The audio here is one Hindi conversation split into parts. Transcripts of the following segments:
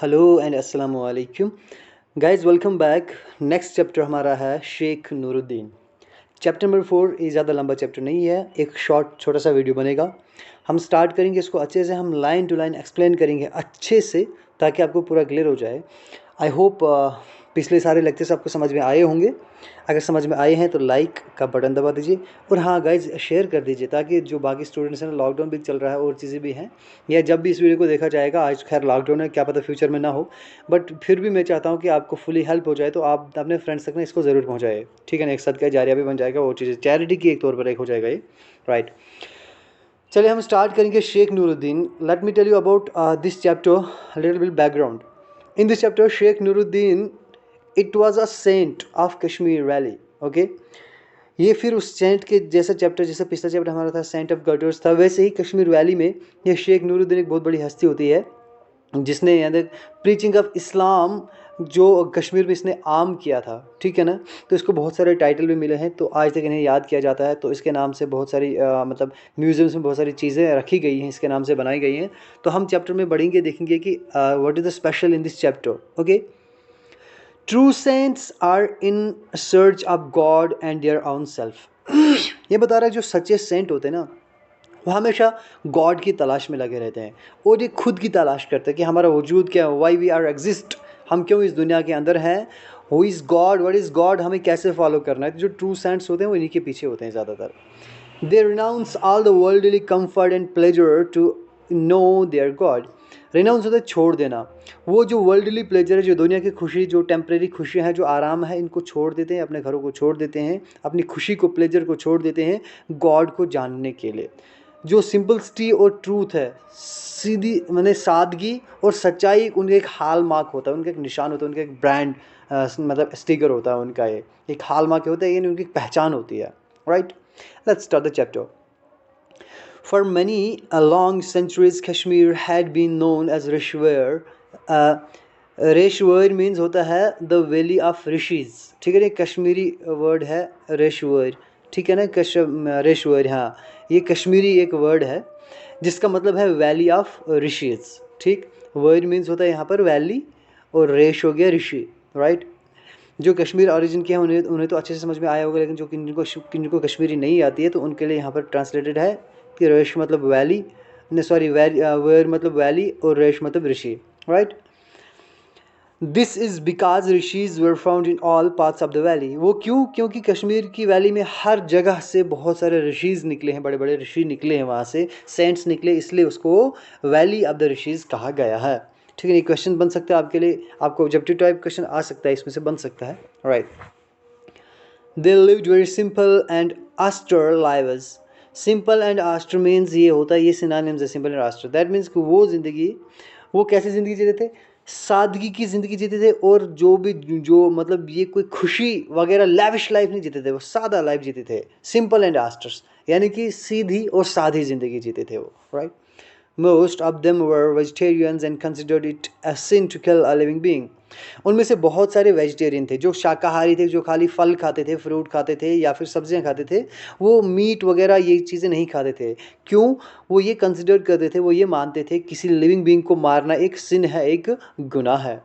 हेलो एंड अस्सलाम वालेकुम guys, welcome back. Next chapter हमारा है शेख नूरुद्दीन। चैप्टर नंबर 4 ये ज़्यादा लंबा चैप्टर नहीं है, एक छोटा सा वीडियो बनेगा। हम स्टार्ट करेंगे इसको अच्छे से, हम लाइन टू लाइन एक्सप्लेन करेंगे अच्छे से ताकि आपको पूरा क्लियर हो जाए। आई होप पिछले सारे लेक्चर्स आपको समझ में आए होंगे। अगर समझ में आए हैं तो लाइक का बटन दबा दीजिए और हाँ गाइज शेयर कर दीजिए ताकि जो बाकी स्टूडेंट्स हैं, लॉकडाउन भी चल रहा है और चीज़ें भी हैं, या जब भी इस वीडियो को देखा जाएगा, आज खैर लॉकडाउन है, क्या पता फ्यूचर में ना हो, बट फिर भी मैं चाहता हूँ कि आपको फुली हेल्प हो जाए, तो आप अपने फ्रेंड्स तक ना इसको ज़रूर पहुँचाए, ठीक है ना। एक साथ का जारिया भी बन जाएगा, वो चीज़ें चैरिटी की एक तौर पर एक हो जाएगा ये, राइट। चलिए हम स्टार्ट करेंगे Sheikh Nuruddin. Let me tell you about this chapter, little bit background. In this chapter Sheikh Nuruddin, it was a saint of Kashmir valley. Okay, ये फिर उस सेंट के जैसा चैप्टर, जैसे पिछला चैप्टर हमारा था सेंट ऑफ गटर्स था, वैसे ही कश्मीर वैली में ये शेख नूरुद्दीन एक बहुत बड़ी हस्ती होती है जिसने यहाँ तक प्रीचिंग ऑफ इस्लाम जो कश्मीर में इसने आम किया था, ठीक है ना। तो इसको बहुत सारे टाइटल भी मिले हैं, तो आज तक इन्हें याद किया जाता है। तो इसके नाम से बहुत सारी मतलब म्यूज़ियम्स में बहुत सारी चीज़ें रखी गई हैं, इसके नाम से बनाई गई हैं। तो हम चैप्टर में बढ़ेंगे, देखेंगे कि what is the special in this chapter. Okay, true saints are in search of God and their own self. ये बता रहा है जो सच्चे सेंट होते हैं ना, वो हमेशा गॉड की तलाश में लगे रहते हैं और ये खुद की तलाश करते हैं कि हमारा वजूद क्या है, वाई वी आर एग्जिस्ट, हम क्यों इस दुनिया के अंदर हैं, who is God, what is God, हमें कैसे फॉलो करना है। तो जो ट्रू सेंट्स होते हैं वो इन्हीं के पीछे होते हैं ज़्यादातर। They renounce all the worldly comfort and pleasure to know their god. Renounce होता है छोड़ देना, वो जो वर्ल्डली प्लेजर है, जो दुनिया की खुशी, जो टेम्परेरी खुशियाँ हैं, जो आराम है, इनको छोड़ देते हैं, अपने घरों को छोड़ देते हैं, अपनी खुशी को, प्लेजर को छोड़ देते हैं गॉड को जानने के लिए। जो सिंपलिसिटी और ट्रूथ है, सीधी मैंने सादगी और सच्चाई, उनका एक हाल मार्क होता है, उनका एक निशान होता है, उनका एक ब्रांड मतलब स्टिकर होता है उनका, ये एक हाल मार्क होता है, ये उनकी पहचान होती है, right. Let's start the chapter. For many long centuries, Kashmir had been known as Rishwar. Reshwar means होता है द वैली ऑफ ऋषिज, ठीक है ना। कश्मीरी वर्ड है रेशवर, ठीक है ना। रेशवर, हाँ, ये कश्मीरी एक वर्ड है जिसका मतलब है वैली ऑफ ऋषिज, ठीक। वर्ड मीन्स होता है यहाँ पर वैली और रेश हो गया ऋषि, राइट। जो कश्मीर ओरिजिन के हैं उन्हें तो अच्छे से समझ में आया होगा, लेकिन जो जिनको कश्मीरी नहीं आती है तो उनके लिए यहाँ पर ट्रांसलेटेड है कि रेश मतलब वैली, सॉरी वेर मतलब वैली और रेश मतलब rishi, right. This is because rishis were found in all parts of the valley. वो क्यों? क्योंकि कश्मीर की वैली में हर जगह से बहुत सारे ऋषिज निकले हैं, बड़े बड़े ऋषि निकले हैं, वहाँ से सेंट्स निकले, इसलिए उसको वैली ऑफ द ऋषिज कहा गया है, ठीक है। ये क्वेश्चन बन सकता है आपके लिए, आपको ऑब्जेक्टिव टाइप क्वेश्चन आ सकता है, इसमें से बन सकता है, right. They lived very simple and austere lives. Simple and austere means ये होता है, ये सिनोनिम्स है simple and austere. That means कि वो ज़िंदगी, वो कैसी ज़िंदगी जीते थे? सादगी की ज़िंदगी जीते थे, और जो मतलब ये कोई खुशी वगैरह लैविश लाइफ नहीं जीते थे, वो सादा लाइफ जीते थे, सिंपल एंड ऑस्टर्स, यानी कि सीधी और सादी ज़िंदगी जीते थे वो, right. Most of them were vegetarians and considered it a sin to kill a living being. उनमें से बहुत सारे वेजिटेरियन थे, जो शाकाहारी थे, जो खाली फल खाते थे, फ्रूट खाते थे या फिर सब्जियां खाते थे, वो मीट वगैरह ये चीज़ें नहीं खाते थे। क्यों? वो ये कंसिडर करते थे, वो ये मानते थे किसी लिविंग बीइंग को मारना एक सिन है, एक गुनाह है।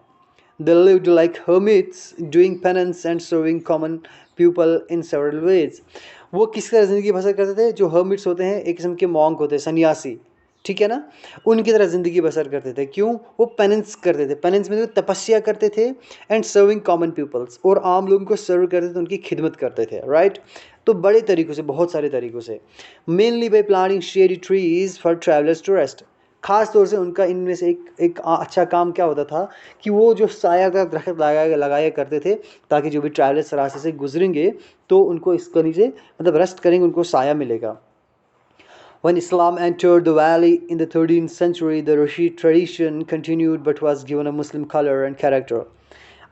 They lived like hermits, doing penance and serving common people in several ways. वो किस तरह ज़िंदगी बसर करते थे? जो hermits होते हैं, एक किस्म के मॉन्क होते हैं, सन्यासी, ठीक है ना, उनकी तरह ज़िंदगी बसर करते थे। क्यों? वो पेनेंस करते थे, पेनेंस में तपस्या करते थे, एंड सर्विंग कॉमन पीपल्स, और आम लोगों को सर्व करते थे, उनकी खिदमत करते थे, राइट। तो बड़े तरीक़ों से, बहुत सारे तरीक़ों से, mainly by planting shady trees for travellers to rest. ख़ास तौर से उनका इनमें से एक अच्छा काम क्या होता था कि वो जो साया का दरख्त लगाया करते थे, ताकि जो भी ट्रैवलर्स रास्ते से गुजरेंगे तो उनको इसके नीचे मतलब रेस्ट करेंगे, उनको साया मिलेगा। When Islam entered the valley in the 13th century, the Rashid tradition continued but was given a Muslim color and character.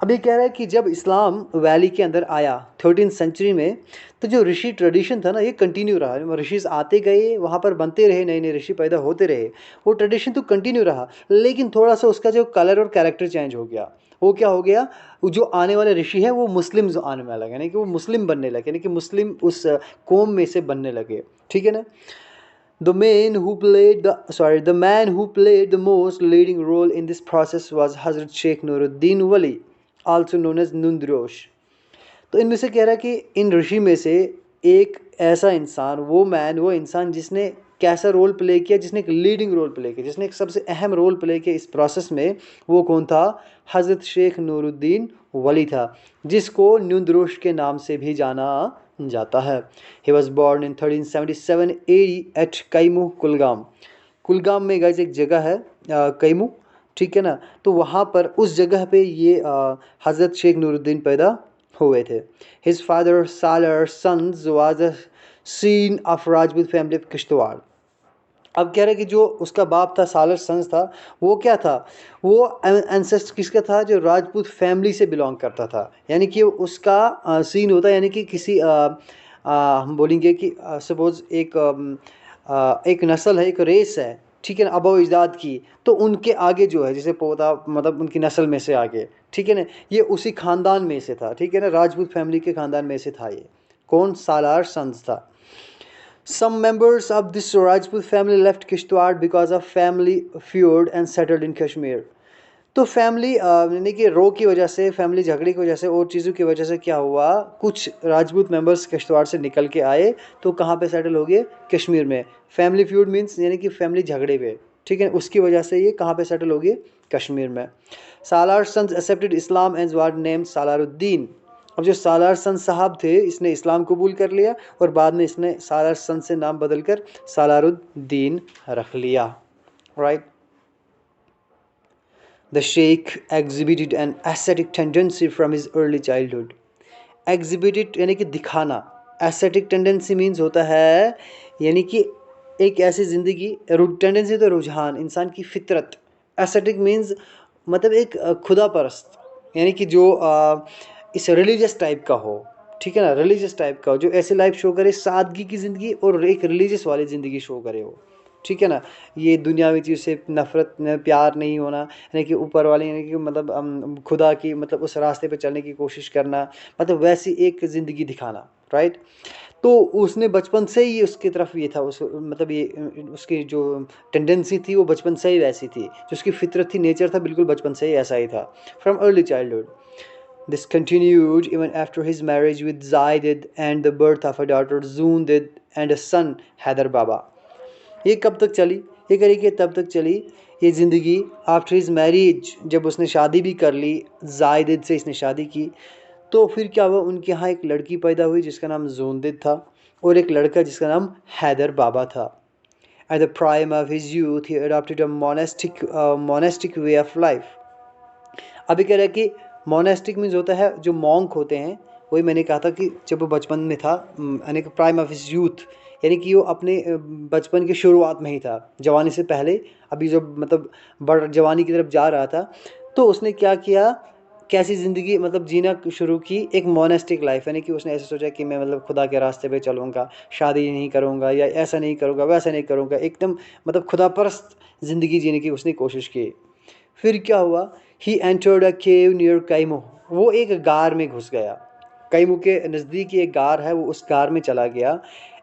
अब ये कह रहा है कि जब इस्लाम वैली के अंदर आया 13th सेंचुरी में, तो जो ऋषि ट्रेडिशन था ना, ये कंटिन्यू रहा। ऋषिज आते गए, वहाँ पर बनते रहे, नए नए ऋषि पैदा होते रहे, वो ट्रेडिशन तो कंटिन्यू रहा, लेकिन थोड़ा सा उसका जो कलर और कैरेक्टर चेंज हो गया। वो क्या हो गया? जो आने वाले ऋषि हैं वो मुस्लिम्स आने में लगे, यानी कि वो मुस्लिम बनने लगे, यानी कि मुस्लिम उस कौम में से बनने लगे, ठीक है ना। The man who played the most leading role in this process was Hazrat Sheikh Nuruddin Wali, also known as Nundrosh. तो इनमें से कह रहा है कि इन ऋषि में से एक ऐसा इंसान, वो इंसान जिसने कैसा रोल प्ले किया, जिसने एक लीडिंग रोल प्ले किया, जिसने एक सबसे अहम रोल प्ले किया इस प्रोसेस में, वो कौन था? हज़रत शेख नूरुद्दीन वली था, जिसको न्यूंद्रोश के नाम से भी जाना जाता है. He was born in 1377 AD at Kaimuh Kulgam. Kulgam में गाइस एक जगह है कैमू, ठीक है ना. तो वहाँ पर उस जगह पे ये हज़रत शेख नूरुद्दीन पैदा हुए थे. His father Salar Sons was a scene of Rajput family of Kishtwar. अब कह रहे हैं कि जो उसका बाप था, सालर सन्स था, वो क्या था? वो एंसेस्ट किसका था? जो राजपूत फैमिली से बिलोंग करता था. यानी कि उसका सीन होता है, यानी कि किसी हम बोलेंगे कि सपोज एक नस्ल है, एक रेस है, ठीक है ना, अबो इजदाद की, तो उनके आगे जो है, जैसे पोता, मतलब उनकी नस्ल में से आगे, ठीक है ना, ये उसी खानदान में से था, ठीक है ना, राजपूत फैमिली के खानदान में से था. ये कौन? सालार सन्स था. Some members of this Rajput family left Kishtwar because of family feud and settled in Kashmir. तो फैमिली यानी कि रो की वजह से, फैमिली झगड़े की वजह से और चीज़ों की वजह से क्या हुआ, कुछ राजपूत मेंबर्स किश्तवाड़ से निकल के आए, तो कहाँ पे सेटल हो गए? कश्मीर में. फैमिली फ्यूड मीन्स यानी कि फैमिली झगड़े पे, ठीक है, उसकी वजह से ये कहाँ पे सेटल हो गए? कश्मीर में. Salar sons accepted Islam and was named Salaruddin. अब जो सालार सन साहब थे, इसने इस्लाम कबूल कर लिया और बाद में इसने सालार सन से नाम बदलकर सालारुद्दीन रख लिया. Right. The sheikh exhibited an ascetic tendency from his early childhood. Exhibited यानी कि दिखाना. Ascetic tendency means होता है यानी कि एक ऐसी ज़िंदगी, टेंडेंसी तो रुझान, इंसान की फितरत. Ascetic means मतलब एक खुदा परस्त, यानी कि जो इस रिलीजियस टाइप का हो, ठीक है ना, रिलीजियस टाइप का हो, जो ऐसी लाइफ शो करे, सादगी की ज़िंदगी और एक रिलीजियस वाली ज़िंदगी शो करे हो, ठीक है ना. ये दुनियावी चीज़ से नफ़रत, प्यार नहीं होना, यानी कि ऊपर वाले, यानी कि मतलब खुदा की, मतलब उस रास्ते पे चलने की कोशिश करना, मतलब वैसी एक ज़िंदगी दिखाना. राइट. तो उसने बचपन से ही उसकी तरफ ये था, उस मतलब ये उसकी जो टेंडेंसी थी वो बचपन से ही वैसी थी, जो उसकी फितरत थी, नेचर था, बिल्कुल बचपन से ही ऐसा ही था, from early childhood. This continued even after his marriage with Zaidid and the birth of a daughter Zundid and a son Haider Baba. ये कब तक चली? ये करी कि तब तक चली ये ज़िंदगी आफ्टर हिज मैरिज, जब उसने शादी भी कर ली, जायदिद से इसने शादी की, तो फिर क्या हुआ, उनके यहाँ एक लड़की पैदा हुई जिसका नाम जूनदिद था और एक लड़का जिसका नाम हैदर बाबा था. At the prime of his youth, he adopted a monastic way of life. अभी कह रहा है कि मोनेस्टिक मीन्स होता है जो मॉन्क होते हैं, वही मैंने कहा था कि जब वो बचपन में था, यानी कि प्राइम ऑफ हिज यूथ, यानी कि वो अपने बचपन की शुरुआत में ही था, जवानी से पहले, अभी जब मतलब बड़ जवानी की तरफ जा रहा था, तो उसने क्या किया, कैसी ज़िंदगी मतलब जीना शुरू की, एक मोनेस्टिक लाइफ, यानी कि उसने ऐसे सोचा कि मैं मतलब खुदा के रास्ते पे चलूँगा, शादी नहीं करूँगा, या ऐसा नहीं करूँगा, वैसा नहीं करूँगा, एकदम मतलब खुदा परस्त ज़िंदगी जीने की उसने कोशिश की. फिर क्या हुआ, he entered a cave near Camus. वो एक गार में घुस गया, कैमू के नज़दीक एक गार है, वो उस गार में चला गया.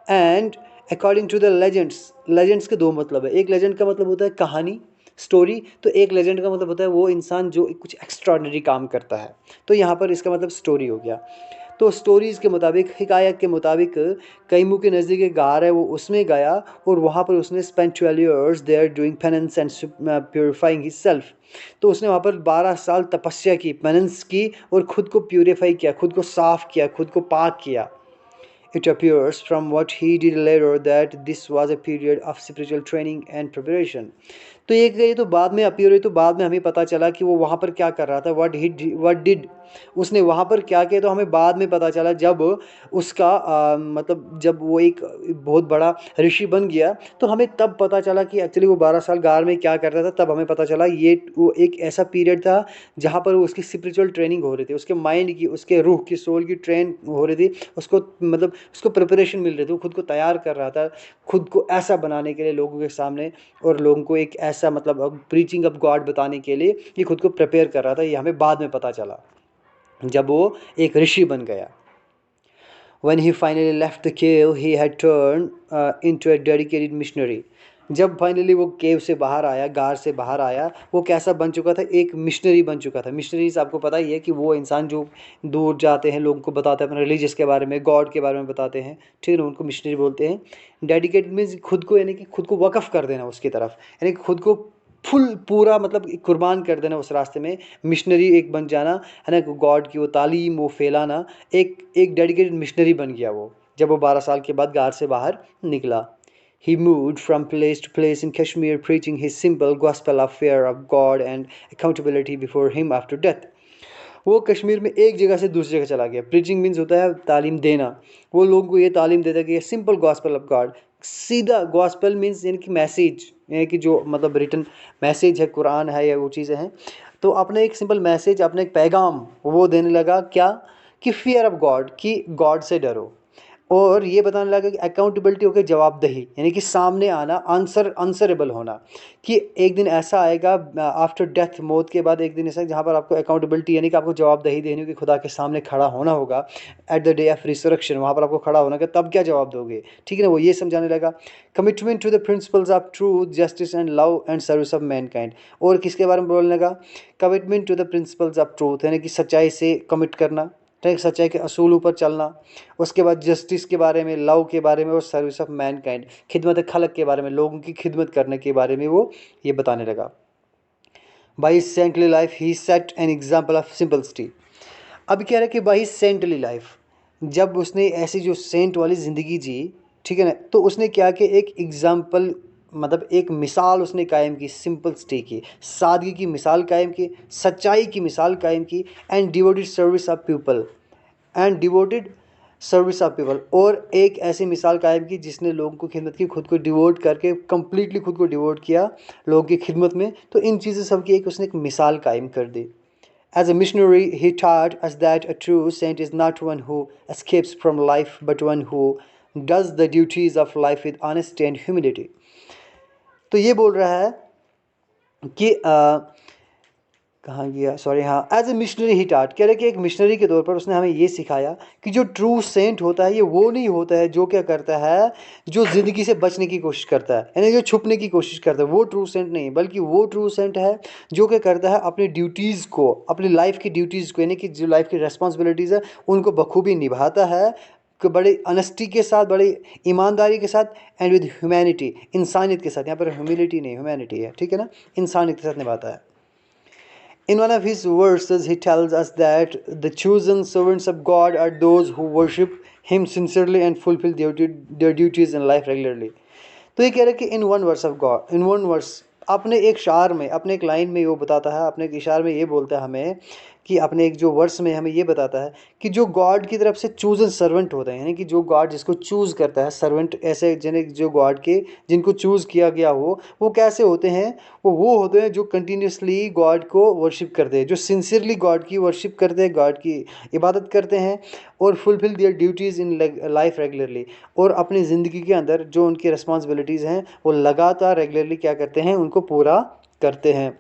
And according to the legends के दो मतलब है. एक लेजेंड का मतलब होता है कहानी, स्टोरी, तो एक लेजेंड का मतलब होता है वो इंसान जो कुछ एक्स्ट्राऑर्डिनरी काम करता है. तो यहाँ पर इसका मतलब स्टोरी हो गया. तो स्टोरीज़ के मुताबिक, हिकायत के मुताबिक, कैमू के नज़दीक एक गार है, वो उसमें गया और वहाँ पर उसने spend 12 years there doing penance and purifying his self. तो उसने वहाँ पर 12 साल तपस्या की, पेनेंस की और ख़ुद को प्योरीफाई किया, खुद को साफ़ किया, खुद को पाक किया. It appears from what he did later that this was a period of spiritual training and preparation. तो ये तो बाद में अपीयर हुई, तो बाद में हमें पता चला कि वो वहाँ पर क्या कर रहा था, what did उसने वहाँ पर क्या किया, तो हमें बाद में पता चला जब उसका मतलब जब वो एक बहुत बड़ा ऋषि बन गया, तो हमें तब पता चला कि एक्चुअली वो 12 साल गार में क्या करता था. तब हमें पता चला ये वो एक ऐसा पीरियड था जहाँ पर उसकी स्पिरिचुअल ट्रेनिंग हो रही थी, उसके माइंड की, उसके रूह की, सोल की ट्रेन हो रही थी, उसको मतलब उसको प्रिपरेशन मिल रही थी, वो खुद को तैयार कर रहा था, खुद को ऐसा बनाने के लिए लोगों के सामने, और लोगों को एक ऐसा मतलब प्रीचिंग ऑफ गॉड बताने के लिए ये खुद को प्रिपेयर कर रहा था. ये हमें बाद में पता चला जब वो एक ऋषि बन गया. When he finally left the cave, he had turned into a dedicated missionary. जब फाइनली वो केव से बाहर आया, गार से बाहर आया, वो कैसा बन चुका था? एक मिशनरी बन चुका था। मिशनरीज आपको पता ही है कि वो इंसान जो दूर जाते हैं, लोगों को बताते हैं अपने रिलीजियस के बारे में, गॉड के बारे में बताते हैं, ठीक है ना, उनको मिशनरी बोलते हैं। डेडिकेटेड मीन्स खुद को, यानी कि खुद को वक्फ कर देना उसकी तरफ, यानी कि खुद को फुल पूरा मतलब कुर्बान कर देना उस रास्ते में। मिशनरी एक बन जाना है ना, गॉड की वो तालीम वो फैलाना, एक डेडिकेटेड मिशनरी बन गया वो, जब वो 12 साल के बाद गार से बाहर निकला। He moved from place to place in Kashmir, preaching his simple gospel of fear of God and accountability before him after death. वो कश्मीर में एक जगह से दूसरी जगह चला गया। प्रीचिंग मीन्स होता है तालीम देना। वो लोगों को ये तालीम देता कि ये सिंपल गॉस्पेल ऑफ गॉड, सीधा गॉस्पेल मीन्स यानी कि मैसेज, यानी कि जो मतलब रिटन मैसेज है, कुरान है या वो चीज़ें हैं, तो अपने एक सिंपल मैसेज, अपने एक पैगाम वो देने लगा, क्या कि फियर ऑफ गॉड, कि गॉड से डरो। और ये बताने लगा कि अकाउंटेबिलिटी होकर जवाबदेही, यानी कि सामने आना, आंसरेबल होना, कि एक दिन ऐसा आएगा आफ्टर डेथ, मौत के बाद एक दिन ऐसा जहाँ पर आपको अकाउंटेबिलिटी, यानी कि आपको जवाबदेही देनी होगी, खुदा के सामने खड़ा होना होगा at the day of resurrection, वहाँ पर आपको खड़ा होना होगा, तब क्या जवाब दोगे, ठीक है ना। वो ये समझाने लगा। Commitment to the principles of truth, justice and love and service of mankind. और किसके बारे में बोलने लगा? Commitment to the principles of truth, यानी कि सच्चाई से कमिट करना, ठीक, सच्चाई के असूलों पर चलना। उसके बाद जस्टिस के बारे में, लव के बारे में, और सर्विस ऑफ मैनकाइंड, खिदमत खलक के बारे में, लोगों की खिदमत करने के बारे में वो ये बताने लगा। By his saintly life he set an example of simplicity. अब कह रहा है कि बाई हिज सेंटली लाइफ, जब उसने ऐसी जो सेंट वाली ज़िंदगी जी, ठीक है ना, तो उसने क्या कि एक एग्जाम्पल, मतलब एक मिसाल उसने कायम की, सिंपलिसिटी की, सादगी की मिसाल कायम की, सच्चाई की मिसाल कायम की, and devoted service of people, and devoted service of people, और एक ऐसी मिसाल कायम की जिसने लोगों को खिदमत की, खुद को डिवोट करके कंप्लीटली खुद को डिवोट किया लोगों की खिदमत में। तो इन चीज़ें सब की एक उसने एक मिसाल कायम कर दी। As a missionary, he taught us that a true saint is not one who escapes from life, but one who does the duties of life with honesty and humility. तो ये बोल रहा है कि कहाँ गया, सॉरी, हाँ, एज ए मिशनरी ही टाट, कह रहे कि एक मिशनरी के तौर पर उसने हमें ये सिखाया कि जो ट्रू सेंट होता है ये वो नहीं होता है जो क्या करता है, जो ज़िंदगी से बचने की कोशिश करता है, यानी जो छुपने की कोशिश करता है, वो ट्रू सेंट नहीं, बल्कि वो ट्रू सेंट है जो क्या करता है, अपनी ड्यूटीज़ को, अपनी लाइफ की ड्यूटीज़ को, यानी कि जो लाइफ की रेस्पॉन्सिबिलिटीज़ है उनको बखूबी निभाता है, कि बड़े ऑनेस्टी के साथ, बड़ी ईमानदारी के साथ, एंड विद ह्यूमैनिटी, इंसानियत के साथ, यहाँ पर ह्यूमिलिटी नहीं, ह्यूमैनिटी है, ठीक है ना, इंसानियत के साथ निभाता है। In one of his verses, he tells us that the chosen servants of God are those who worship Him sincerely and fulfill their duties in life regularly. तो ये कह रहे हैं कि in one verse of God, in one verse, अपने एक शार में, अपने एक लाइन में वो बताता है, अपने एक इशार में ये बोलता है हमें, कि अपने एक जो वर्स में हमें ये बताता है कि जो गॉड की तरफ से चूजन सर्वेंट होते हैं, यानी कि जो गॉड जिसको चूज़ करता है, सर्वेंट ऐसे जिन्हें, जो गॉड के जिनको चूज़ किया गया हो, वो कैसे होते हैं? वो होते हैं जो कंटिन्यूसली गॉड को वर्शिप करते हैं, जो सिंसियरली गॉड की वर्शिप करते हैं, गॉड की इबादत करते हैं, और fulfil their duties in life regularly, और अपनी ज़िंदगी के अंदर जो उनकी रिस्पॉन्सिबिलिटीज़ हैं वो लगातार रेगुलरली क्या करते हैं, उनको पूरा करते हैं।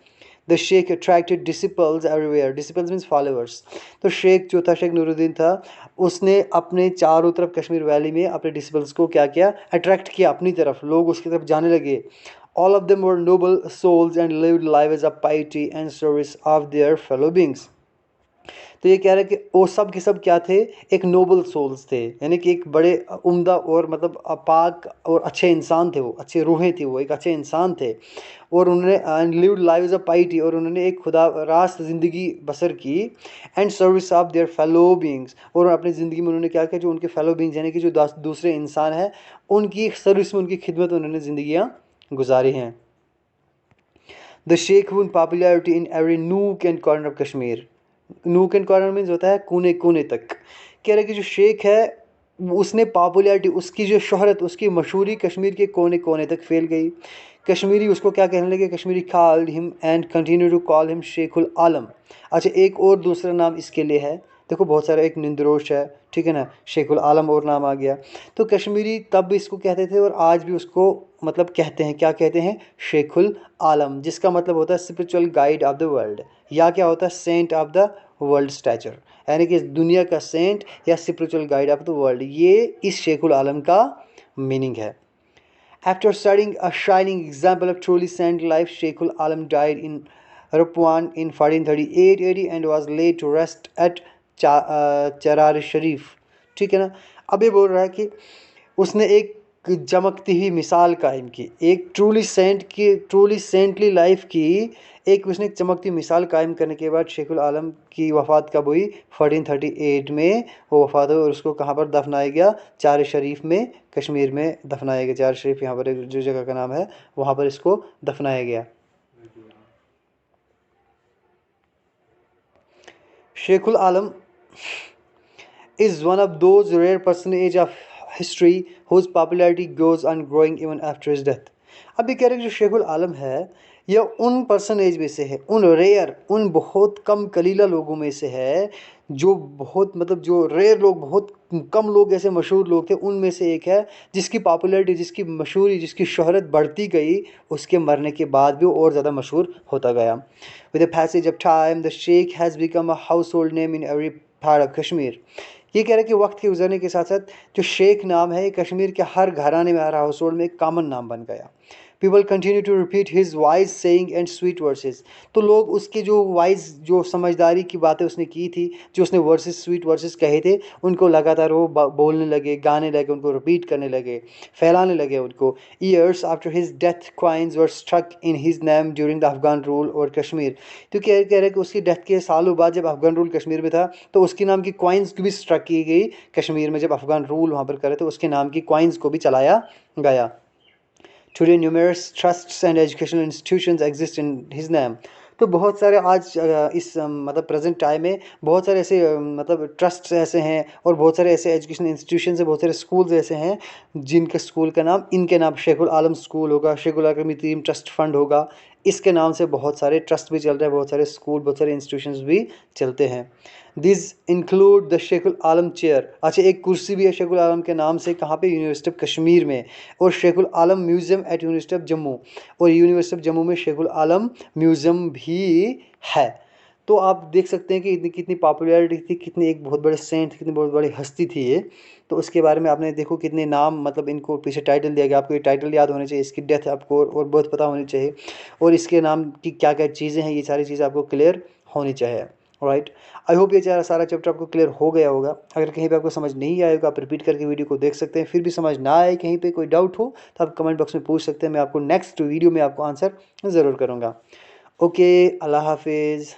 The Sheikh attracted disciples everywhere, disciples means followers. तो शेख जो था, शेख नूरुद्दीन था, उसने अपने चारों तरफ कश्मीर वैली में अपने डिसिपल्स को क्या किया, अट्रैक्ट किया अपनी तरफ, लोग उसकी तरफ जाने लगे। All of them were noble souls and lived lives of piety and service of their fellow beings. तो ये कह रहे हैं कि वो सब के सब क्या थे, एक नोबल सोल्स थे, यानी कि एक बड़े उम्दा और मतलब पाक और अच्छे इंसान थे, वो अच्छे रूहें थी, वो एक अच्छे इंसान थे, और उन्होंने लिव्ड लाइव्स ऑफ पाइटी, और उन्होंने एक खुदा रास्त ज़िंदगी बसर की, and service of their fellow beings, और अपनी ज़िंदगी में उन्होंने क्या किया, जो उनके फेलो बींग्स यानी कि जो दूसरे इंसान हैं, उनकी सर्विस में, उनकी खिदमत उन्होंने ज़िंदगियाँ गुजारी हैं। The Sheikh won popularity in every nook and corner of Kashmir. Nook and corner means होता है कोने कोने तक। कह रहे कि जो शेख है उसने पॉपुलैरिटी, उसकी जो शोहरत, उसकी मशहूरी कश्मीर के कोने कोने तक फैल गई। कश्मीरी उसको क्या कहने लगे, Kashmiri called him and continue to call him Sheikhul Alam. अच्छा, एक और दूसरा नाम इसके लिए है, देखो बहुत सारे, एक निंदरोश है, ठीक है ना, शेखुल आलम और नाम आ गया। तो कश्मीरी तब भी इसको कहते थे और आज भी उसको मतलब कहते हैं, क्या कहते हैं, शेखुल आलम, जिसका मतलब होता है spiritual guide of the world, या क्या होता है, saint of the world stature, यानी कि दुनिया का सेंट या spiritual guide of the world, ये इस शेखुल आलम का मीनिंग है। After studying a shining example of truly saint life, Sheikhul Alam died in Rupwan in 1438 AD and was laid to rest at Charar शरीफ। ठीक है ना। अब ये बोल रहा है कि उसने एक चमकती हुई मिसाल कायम की, एक ट्रूली सेंटली लाइफ की एक उसने एक चमकती मिसाल कायम करने के बाद शेखुल आलम की वफ़ात कब हुई, 1438 में वो वफ़ात हुई। और उसको कहाँ पर दफनाया गया, चार शरीफ में, कश्मीर में दफनाया गया। चार शरीफ यहाँ पर एक जो जगह का नाम है, वहाँ पर इसको दफनाया गया। शेखुल आलम is one of those rare personages of history whose popularity goes on growing even after his death। अब ये कह रहे हैं कि जो शेखुल आलम है यह उन पर्सनेज में से है, उन रेयर, उन बहुत कम कलीला लोगों में से है, जो बहुत मतलब जो रेयर लोग, बहुत कम लोग ऐसे मशहूर लोग थे, उनमें से एक है जिसकी पॉपुलैरिटी, जिसकी मशहूरी, जिसकी शोहरत बढ़ती गई, उसके मरने के बाद भी और ज़्यादा मशहूर होता गया। With the passage of time the Sheikh has become a household name in every part of Kashmir. ये कह रहे हैं कि वक्त के गुजरने के साथ साथ जो शेख नाम है, ये कश्मीर के हर घराने में, हर हाउस होल्ड में एक कॉमन नाम बन गया। People continue to repeat his wise sayings and sweet verses. तो लोग उसके जो वाइज, जो समझदारी की बातें उसने की थी, जो उसने वर्सेस, स्वीट वर्सेस कहे थे, उनको लगातार वो बोलने लगे, गाने लगे, उनको रिपीट करने लगे, फैलाने लगे उनको। Years after his death coins were struck in his name during the Afghan rule और कश्मीर। तो कह रहे हैं कि उसकी डेथ के सालों बाद जब अफगान रूल कश्मीर में था, तो उसके नाम की क्वाइंस भी स्ट्रक की गई कश्मीर में। जब अफगान रूल वहाँ पर करे तो उसके नाम की क्वाइंस को भी चलाया गया। Today numerous trusts and educational institutions exist in his name। तो बहुत सारे आज इस मतलब प्रेजेंट टाइम में बहुत सारे ऐसे मतलब ट्रस्ट्स ऐसे हैं और बहुत सारे ऐसे एजुकेशनल इंस्टीट्यूशन है, बहुत सारे स्कूल्स ऐसे हैं जिनके स्कूल का नाम, इनके नाम शेखुल आलम स्कूल होगा, शेखुल आलम यतीम ट्रस्ट फंड होगा, इसके नाम से बहुत सारे ट्रस्ट भी चल रहे हैं, बहुत सारे स्कूल, बहुत सारे इंस्टीट्यूशंस भी चलते हैं। This include the Sheikhul Alam chair. अच्छा, एक कुर्सी भी है शेखुल आलम के नाम से, कहाँ पे, यूनिवर्सिटी ऑफ कश्मीर में। और Sheikhul Alam museum at university of Jammu, और यूनिवर्सिटी ऑफ जम्मू में शेखुल आलम म्यूज़ियम भी है। तो आप देख सकते हैं कि इतनी कितनी पॉपुलैरिटी थी, कितनी एक बहुत बड़े सेंट, कितनी बहुत बड़ी हस्ती थी ये। तो उसके बारे में आपने देखो कितने नाम, मतलब इनको पीछे टाइटल दिया गया, आपको ये टाइटल याद होने चाहिए, इसकी डेथ आपको और बहुत पता होनी चाहिए, और इसके नाम की क्या क्या चीज़ें हैं, ये सारी चीज़ें आपको क्लियर होनी चाहिए। राइट, आई होप ये सारा चैप्टर आपको क्लियर हो गया होगा। अगर कहीं पे आपको समझ नहीं आएगा, आप रिपीट करके वीडियो को देख सकते हैं। फिर भी समझ ना आए, कहीं पे कोई डाउट हो, तो आप कमेंट बॉक्स में पूछ सकते हैं, मैं आपको नेक्स्ट वीडियो में आपको आंसर ज़रूर करूँगा। ओके, अल्लाह हाफिज़।